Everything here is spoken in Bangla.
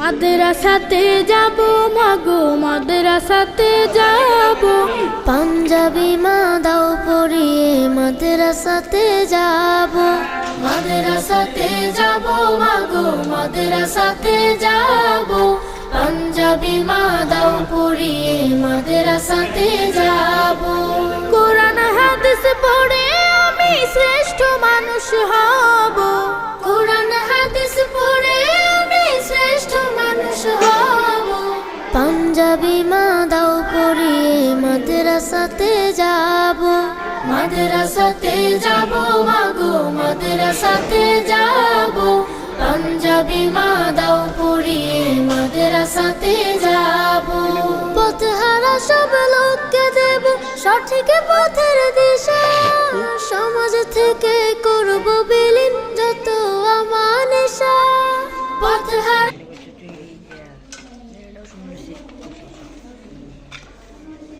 মাদ্রাসাতে যাব মাগো মাদ্রাসাতে যাব পাঞ্জাবি মা দাও পরিয়ে মাদ্রাসাতে যাব মাদ্রাসাতে যাব মাগো মাদ্রাসাতে যাব পাঞ্জাবি মা দাও পরিয়ে মাদ্রাসাতে যাব কোরআন হাদিস পড়ে আমি শ্রেষ্ঠ মানুষ হব কোরআন হাদিস পড়ে আমি শ্রেষ্ঠ মানুষ হব পাঞ্জাবি মা দাও পরিয়ে মাদ্রাসাতে যাব মাদ্রাসাতে যাব মাগো মাদ্রাসাতে যাব পাঞ্জাবি মা দাও পরিয়ে মাদ্রাসাতে যাব পথহারা সব লোককে দেব সঠিক পথের দিশা সমাজ থেকে করব বিলীন যত আমানেশা পথহারা